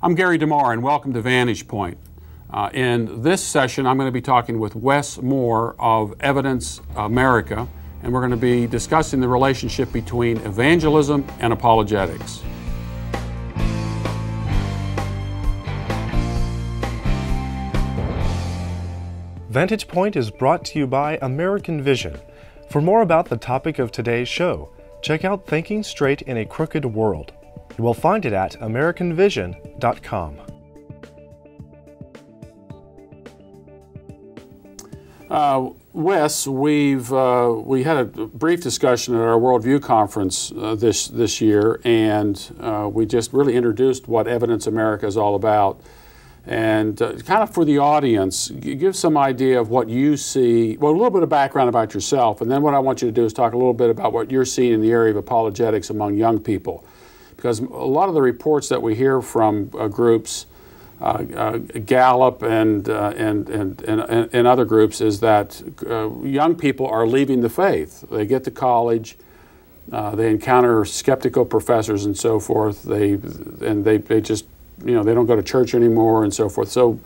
I'm Gary DeMar, and welcome to Vantage Point. In this session, I'm going to be talking with Wes Moore of Evidence America, and we're going to be discussing the relationship between evangelism and apologetics. Vantage Point is brought to you by American Vision. For more about the topic of today's show, check out Thinking Straight in a Crooked World. You will find it at AmericanVision.com. Wes, we had a brief discussion at our Worldview Conference this year, and we just really introduced what Evidence America is all about. And kind of for the audience, give some idea of what you see, well, a little bit of background about yourself, and then what I want you to do is talk a little bit about what you're seeing in the area of apologetics among young people. Because a lot of the reports that we hear from groups, Gallup and other groups, is that young people are leaving the faith. They get to college, they encounter skeptical professors and so forth. They just, they don't go to church anymore and so forth. So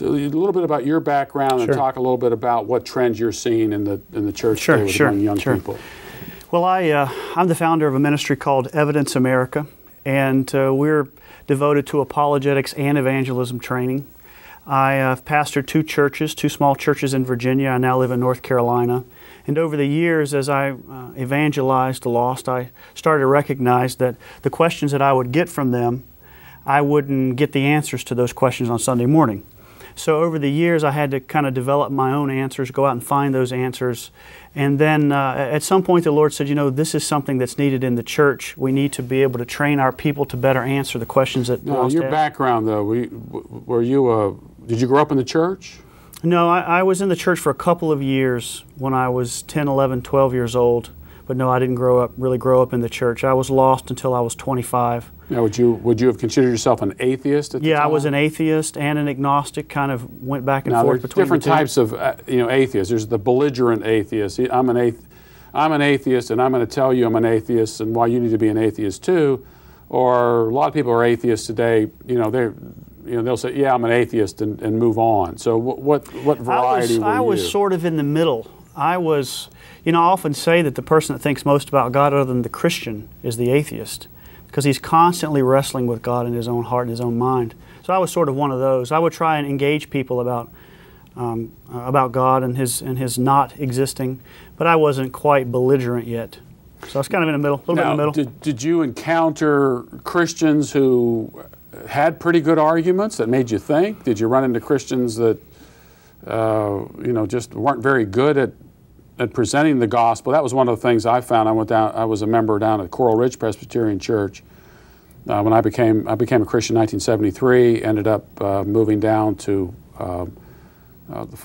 a little bit about your background and talk a little bit about what trends you're seeing in the church today with young people. Well, I'm the founder of a ministry called Evidence America, and we're devoted to apologetics and evangelism training. I have pastored two small churches in Virginia. I now live in North Carolina. And over the years, as I evangelized the lost, I started to recognize that the questions that I would get from them, I wouldn't get the answers to those questions on Sunday morning. So over the years, I had to kind of develop my own answers, go out and find those answers. And then at some point, the Lord said, this is something that's needed in the church. We need to be able to train our people to better answer the questions that your background, though, did you grow up in the church? No, I was in the church for a couple of years when I was 10, 11, 12 years old. But no, I didn't really grow up in the church. I was lost until I was 25. Now, would you have considered yourself an atheist at the time? Yeah, I was an atheist and an agnostic. Kind of went back and forth between different types of atheists. There's the belligerent atheist. I'm an atheist, and I'm going to tell you I'm an atheist, and why you need to be an atheist too. Or a lot of people are atheists today. They'll say, "Yeah, I'm an atheist," and move on. So what variety were you? I was sort of in the middle. I was, I often say that the person that thinks most about God other than the Christian is the atheist, because he's constantly wrestling with God in his own heart and his own mind. So I was sort of one of those. I would try and engage people about God and his not existing, but I wasn't quite belligerent yet. So I was kind of in the middle, a little bit in the middle. Did you encounter Christians who had pretty good arguments that made you think? Did you run into Christians that just weren't very good at presenting the gospel? That was one of the things I found. I was a member down at Coral Ridge Presbyterian Church when I became a Christian in 1973. Ended up moving down to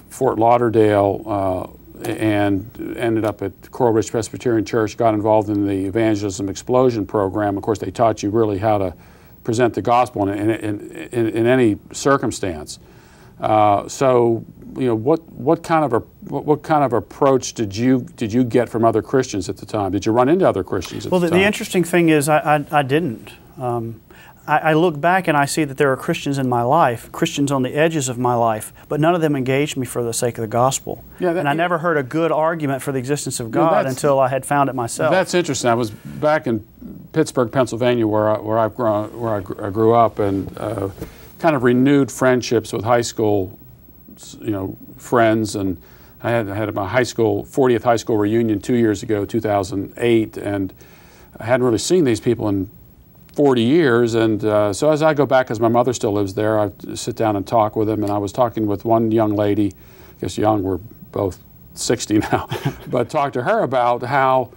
Fort Lauderdale and ended up at Coral Ridge Presbyterian Church. Got involved in the Evangelism Explosion program. Of course, they taught you really how to present the gospel in any circumstance. What kind of approach did you get from other Christians at the time? Did you run into other Christians at the time? Well, the interesting thing is I didn't. I look back and I see that there are Christians in my life, Christians on the edges of my life, but none of them engaged me for the sake of the gospel. And I never heard a good argument for the existence of God until I had found it myself. That's interesting. I was back in Pittsburgh, Pennsylvania, where I grew up, and kind of renewed friendships with high school, friends, and I had my 40th high school reunion 2 years ago, 2008, and I hadn't really seen these people in 40 years, and so as I go back, because my mother still lives there, I sit down and talk with them, and I was talking with one young lady, I guess young, we're both 60 now, but talked to her about how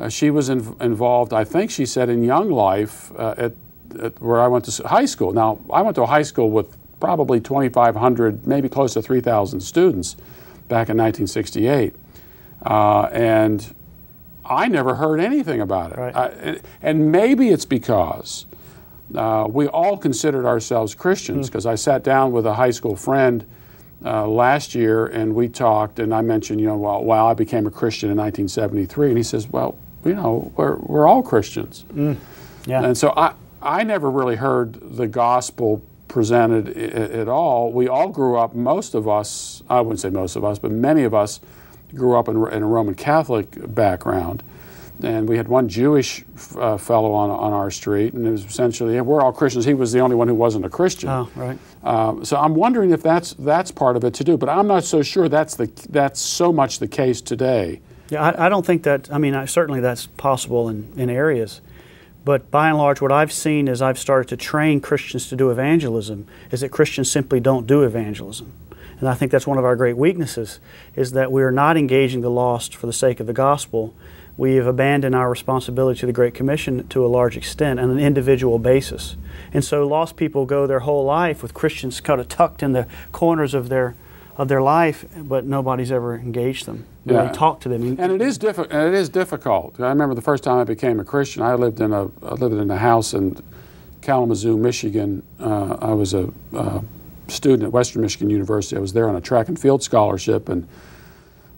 she was involved, I think she said, in Young Life at where I went to high school. Now, I went to a high school with probably 2,500, maybe close to 3,000 students back in 1968. And I never heard anything about it. Right. And maybe it's because we all considered ourselves Christians, because I sat down with a high school friend last year and we talked, and I mentioned, well, I became a Christian in 1973. And he says, well, we're all Christians. Yeah. And so I never really heard the gospel presented at all. We all grew up, most of us, I wouldn't say most of us, but many of us grew up in a Roman Catholic background. And we had one Jewish fellow on our street, and it was essentially, yeah, we're all Christians. He was the only one who wasn't a Christian. Oh, right. So I'm wondering if that's part of it to do, but I'm not so sure that's so much the case today. Yeah, I don't think that, I mean, certainly that's possible in areas. But by and large, what I've seen as I've started to train Christians to do evangelism is that Christians simply don't do evangelism. And I think that's one of our great weaknesses, is that we are not engaging the lost for the sake of the gospel. We have abandoned our responsibility to the Great Commission to a large extent on an individual basis. And so lost people go their whole life with Christians kind of tucked in the corners of their life, but nobody's ever engaged them. Really talked to them. And it is difficult. I remember the first time I became a Christian, I lived in a house in Kalamazoo, Michigan. I was a student at Western Michigan University. I was there on a track and field scholarship, and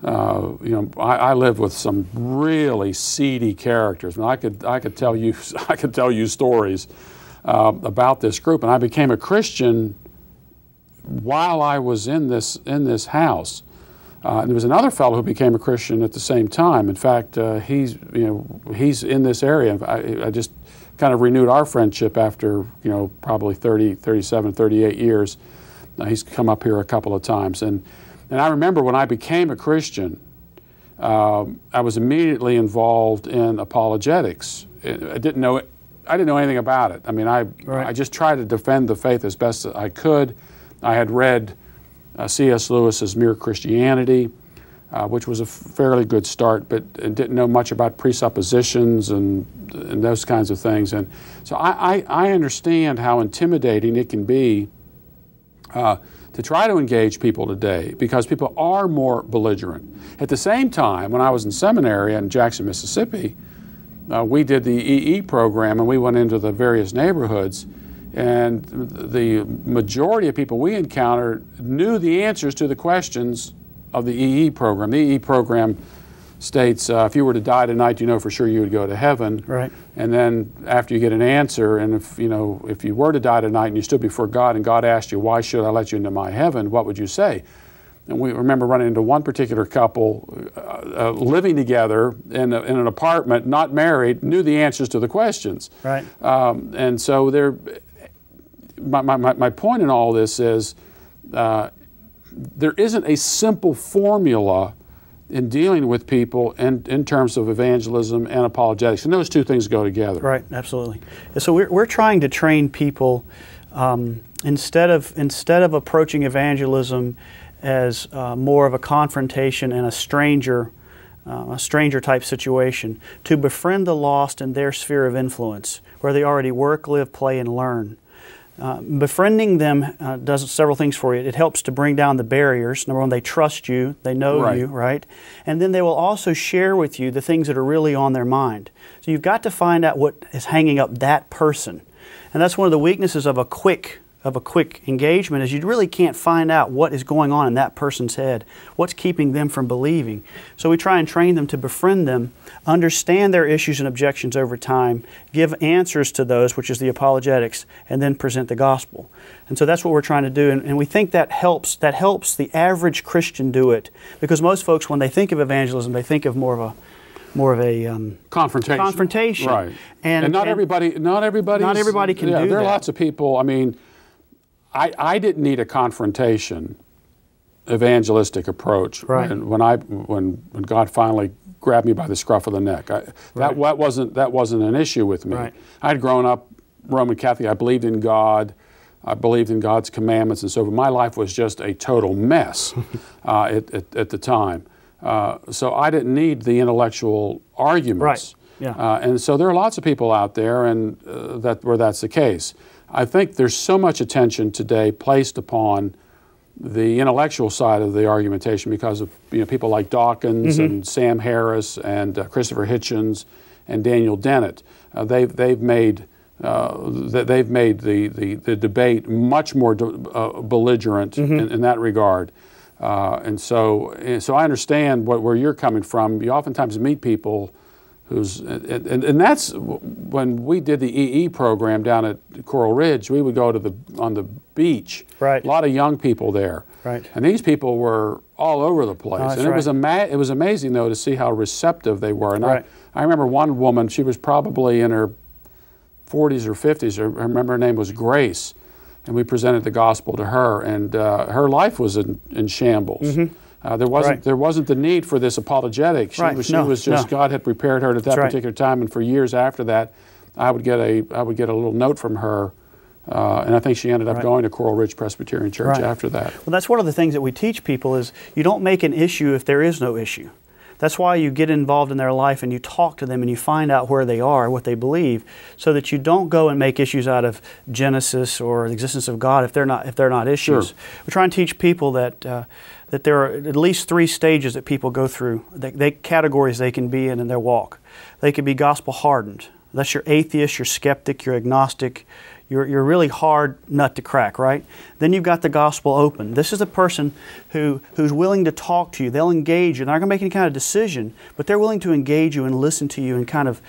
I lived with some really seedy characters. I could tell you stories about this group, and I became a Christian while I was in this house. And there was another fellow who became a Christian at the same time. In fact, he's in this area. I just kind of renewed our friendship after probably 30, 37, 38 years. He's come up here a couple of times, and I remember when I became a Christian, I was immediately involved in apologetics. I didn't know anything about it. I mean, I just tried to defend the faith as best I could. I had read C.S. Lewis's Mere Christianity, which was a fairly good start, but didn't know much about presuppositions and those kinds of things. And so I understand how intimidating it can be to try to engage people today, because people are more belligerent. At the same time, when I was in seminary in Jackson, Mississippi, we did the EE program, and we went into the various neighborhoods, and the majority of people we encountered knew the answers to the questions of the EE program. The EE program states, if you were to die tonight, you know for sure you would go to heaven. Right. And then after you get an answer, and if you were to die tonight and you stood before God and God asked you, why should I let you into my heaven, what would you say? And we remember running into one particular couple living together in an apartment, not married, knew the answers to the questions. Right. And so my point in all this is there isn't a simple formula in dealing with people in terms of evangelism and apologetics. And those two things go together. Right, absolutely. So we're trying to train people instead of approaching evangelism as more of a confrontation and a stranger type situation, to befriend the lost in their sphere of influence, where they already work, live, play, and learn. Befriending them does several things for you. It helps to bring down the barriers. Number one, they trust you, they know you, right? And then they will also share with you the things that are really on their mind. So you've got to find out what is hanging up that person. And that's one of the weaknesses of a quick engagement, is you really can't find out what is going on in that person's head, what's keeping them from believing. So we try and train them to befriend them, understand their issues and objections over time, give answers to those, which is the apologetics, and then present the gospel. And so that's what we're trying to do, and we think that helps the average Christian do it, because most folks, when they think of evangelism, they think of more of a confrontation. Right. And not everybody can do that. There are lots of people, I mean, I didn't need a confrontation evangelistic approach when God finally grabbed me by the scruff of the neck. That wasn't an issue with me. Right. I had grown up Roman Catholic. I believed in God. I believed in God's commandments, and so my life was just a total mess at the time. So I didn't need the intellectual arguments. Right. Yeah. And so there are lots of people out there, and where that's the case. I think there's so much attention today placed upon the intellectual side of the argumentation because of people like Dawkins and Sam Harris and Christopher Hitchens and Daniel Dennett. They've made the debate much more belligerent in that regard. And so I understand where you're coming from. You oftentimes meet people and that's when we did the EE program down at Coral Ridge. We would go to on the beach. Right. A lot of young people there. Right. And these people were all over the place. Oh, that's and it right. was amazing though to see how receptive they were. And right. I remember one woman. She was probably in her 40s or 50s. I remember her name was Grace, and we presented the gospel to her, and her life was in shambles. Mm-hmm. There wasn't the need for this apologetic. She was just God had prepared her at that particular time, and for years after that, I would get a little note from her, and I think she ended up going to Coral Ridge Presbyterian Church after that. Well, that's one of the things that we teach people is you don't make an issue if there is no issue. That's why you get involved in their life and you talk to them and you find out where they are, what they believe, so that you don't go and make issues out of Genesis or the existence of God if they're not issues. Sure. We try and teach people that there are at least 3 stages that people go through, categories they can be in their walk. They can be gospel hardened. That's your atheist, your skeptic, your agnostic. You're really hard nut to crack, right? Then you've got the gospel open. This is a person who's willing to talk to you. They'll engage you. They're not going to make any kind of decision, but they're willing to engage you and listen to you and kind of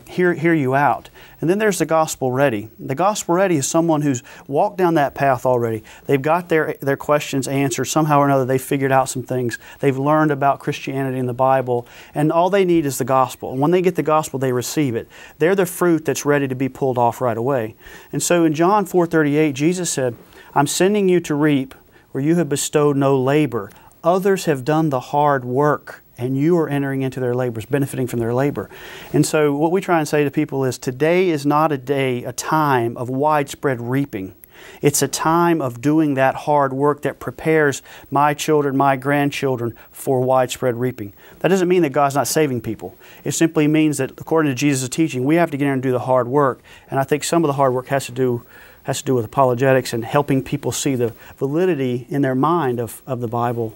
hear you out. And then there's the gospel ready. The gospel ready is someone who's walked down that path already. They've got their questions answered. Somehow or another, they've figured out some things. They've learned about Christianity and the Bible, and all they need is the gospel. And when they get the gospel, they receive it. They're the fruit that's ready to be pulled off right away. And so in John 4:38, Jesus said, I'm sending you to reap where you have bestowed no labor. Others have done the hard work, and you are entering into their labors, benefiting from their labor. And so what we try and say to people is today is not a time of widespread reaping. It's a time of doing that hard work that prepares my children, my grandchildren for widespread reaping. That doesn't mean that God's not saving people. It simply means that according to Jesus' teaching, we have to get in and do the hard work. And I think some of the hard work has to do with apologetics and helping people see the validity in their mind of the Bible.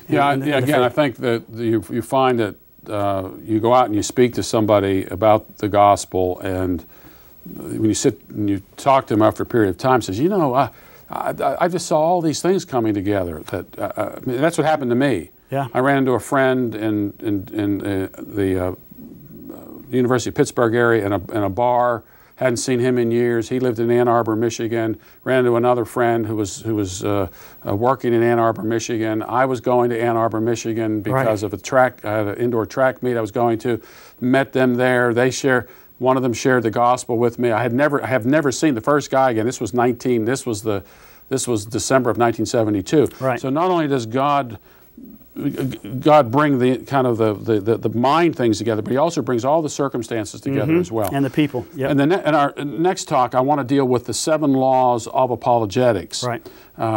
Again, I think that you find that you go out and you speak to somebody about the gospel, and when you sit and you talk to them after a period of time, says, I just saw all these things coming together. That's what happened to me. Yeah. I ran into a friend in the University of Pittsburgh area in a bar. Hadn't seen him in years. He lived in Ann Arbor, Michigan. Ran into another friend who was working in Ann Arbor, Michigan. I was going to Ann Arbor, Michigan because of I had an indoor track meet I was going to. Met them there. One of them shared the gospel with me. I have never seen the first guy again. This was December of 1972. Right. So not only does God bring the kind of the mind things together, but He also brings all the circumstances together as well. And the people. Yep. And in our next talk, I want to deal with the 7 laws of apologetics. Right.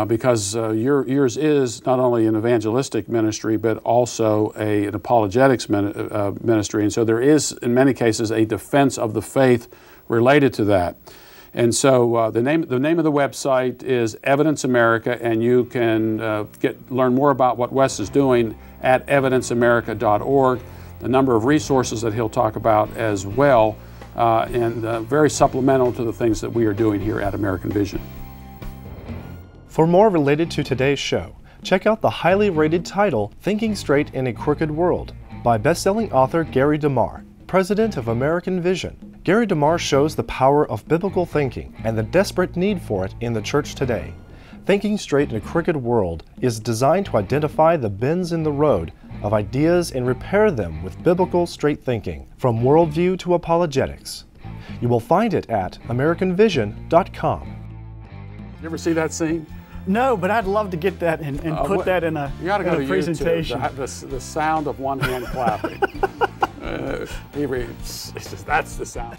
Because yours is not only an evangelistic ministry, but also an apologetics ministry. And so there is, in many cases, a defense of the faith related to that. And so the name of the website is Evidence America, and you can learn more about what Wes is doing at evidenceamerica.org. The number of resources that he'll talk about as well, and very supplemental to the things that we are doing here at American Vision. For more related to today's show, check out the highly rated title Thinking Straight in a Crooked World by best-selling author Gary DeMar, president of American Vision. Gary DeMar shows the power of biblical thinking and the desperate need for it in the church today. Thinking Straight in a Crooked World is designed to identify the bends in the road of ideas and repair them with biblical straight thinking, from worldview to apologetics. You will find it at AmericanVision.com. You ever see that scene? No, but I'd love to get that and put that in a, you gotta go to presentation. YouTube, the sound of one hand clapping. He reads. He says, that's the sound.